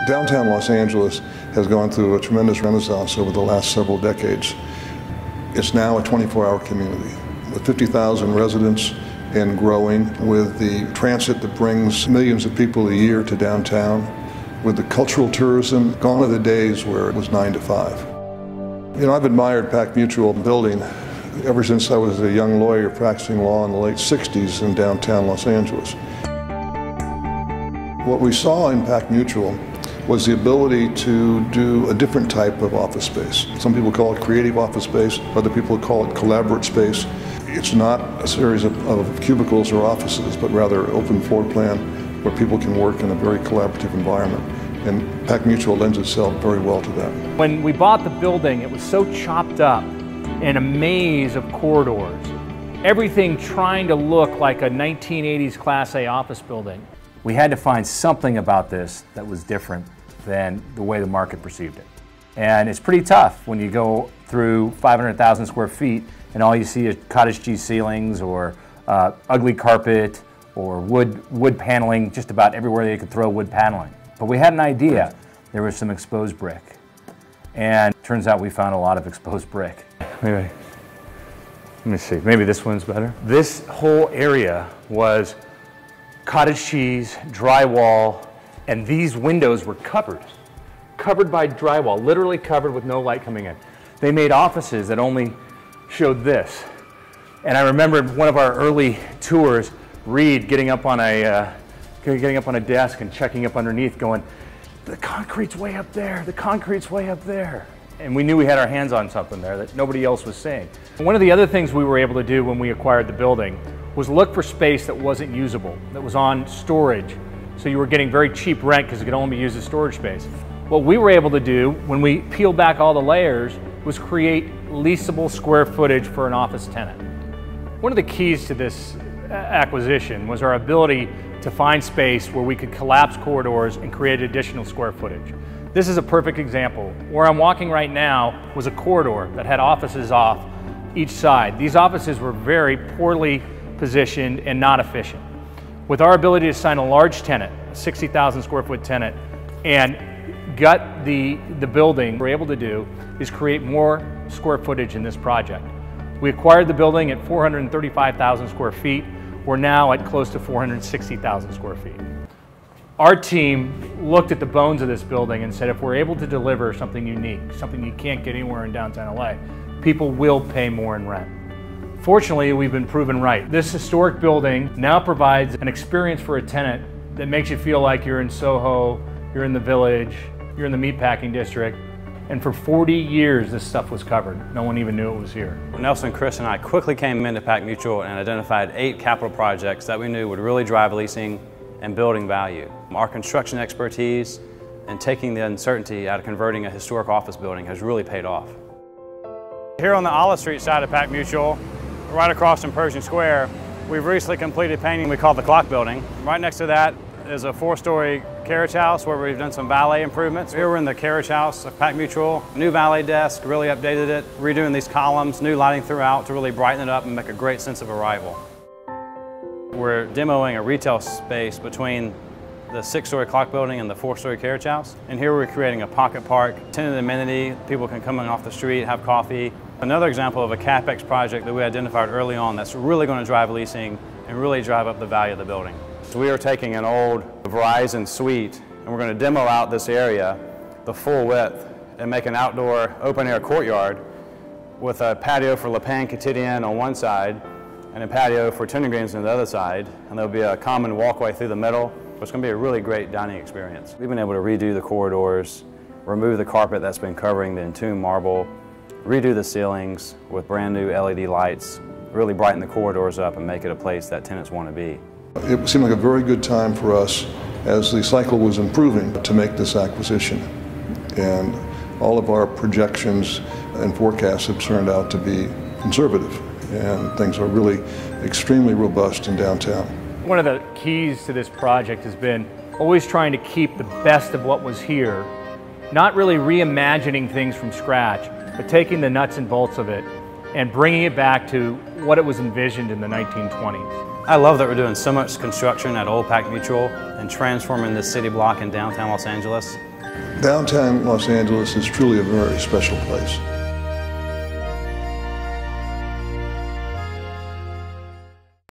Downtown Los Angeles has gone through a tremendous renaissance over the last several decades. It's now a 24-hour community with 50,000 residents and growing, with the transit that brings millions of people a year to downtown, with the cultural tourism. Gone are the days where it was 9 to 5. You know, I've admired PacMutual building ever since I was a young lawyer practicing law in the late 60s in downtown Los Angeles. What we saw in PacMutual was the ability to do a different type of office space. Some people call it creative office space, other people call it collaborative space. It's not a series of cubicles or offices, but rather open floor plan where people can work in a very collaborative environment. And PacMutual lends itself very well to that. When we bought the building, it was so chopped up in a maze of corridors. Everything trying to look like a 1980s Class A office building. We had to find something about this that was different than the way the market perceived it. And it's pretty tough when you go through 500,000 square feet and all you see is cottage cheese ceilings or ugly carpet or wood paneling, just about everywhere they could throw wood paneling. But we had an idea. There was some exposed brick. And turns out we found a lot of exposed brick. Let me see, maybe this one's better. This whole area was cottage cheese, drywall, and these windows were covered by drywall, literally covered with no light coming in. They made offices that only showed this. And I remembered one of our early tours, Reed getting up on a desk and checking up underneath going, the concrete's way up there, the concrete's way up there. And we knew we had our hands on something there that nobody else was seeing. One of the other things we were able to do when we acquired the building was look for space that wasn't usable, that was on storage. So you were getting very cheap rent because it could only be used as storage space. What we were able to do when we peeled back all the layers was create leasable square footage for an office tenant. One of the keys to this acquisition was our ability to find space where we could collapse corridors and create additional square footage. This is a perfect example. Where I'm walking right now was a corridor that had offices off each side. These offices were very poorly positioned and not efficient. With our ability to sign a large tenant, a 60,000 square foot tenant, and gut the building, what we're able to do is create more square footage in this project. We acquired the building at 435,000 square feet. We're now at close to 460,000 square feet. Our team looked at the bones of this building and said, if we're able to deliver something unique, something you can't get anywhere in downtown LA, people will pay more in rent. Fortunately, we've been proven right. This historic building now provides an experience for a tenant that makes you feel like you're in Soho, you're in the Village, you're in the meatpacking district. And for 40 years, this stuff was covered. No one even knew it was here. Nelson, Chris, and I quickly came into PacMutual and identified 8 capital projects that we knew would really drive leasing and building value. Our construction expertise and taking the uncertainty out of converting a historic office building has really paid off. Here on the Olive Street side of PacMutual, right across from Pershing Square, we've recently completed painting we call the Clock Building. Right next to that is a 4-story carriage house where we've done some valet improvements. We were in the carriage house of PacMutual, new valet desk, really updated it, redoing these columns, new lighting throughout to really brighten it up and make a great sense of arrival. We're demoing a retail space between the 6-story Clock Building and the 4-story carriage house. And here we're creating a pocket park, tenant amenity, people can come in off the street, have coffee. Another example of a CapEx project that we identified early on that's really going to drive leasing and really drive up the value of the building. So we are taking an old Verizon suite and we're going to demo out this area, the full width, and make an outdoor open air courtyard with a patio for Le Pen Quotidien on one side and a patio for Tender Greens on the other side. And there'll be a common walkway through the middle. It's going to be a really great dining experience. We've been able to redo the corridors, remove the carpet that's been covering the entombed marble, redo the ceilings with brand new LED lights, really brighten the corridors up and make it a place that tenants want to be. It seemed like a very good time for us as the cycle was improving to make this acquisition. And all of our projections and forecasts have turned out to be conservative, and things are really extremely robust in downtown. One of the keys to this project has been always trying to keep the best of what was here, not really reimagining things from scratch, but taking the nuts and bolts of it and bringing it back to what it was envisioned in the 1920s. I love that we're doing so much construction at Old PacMutual and transforming this city block in downtown Los Angeles. Downtown Los Angeles is truly a very special place.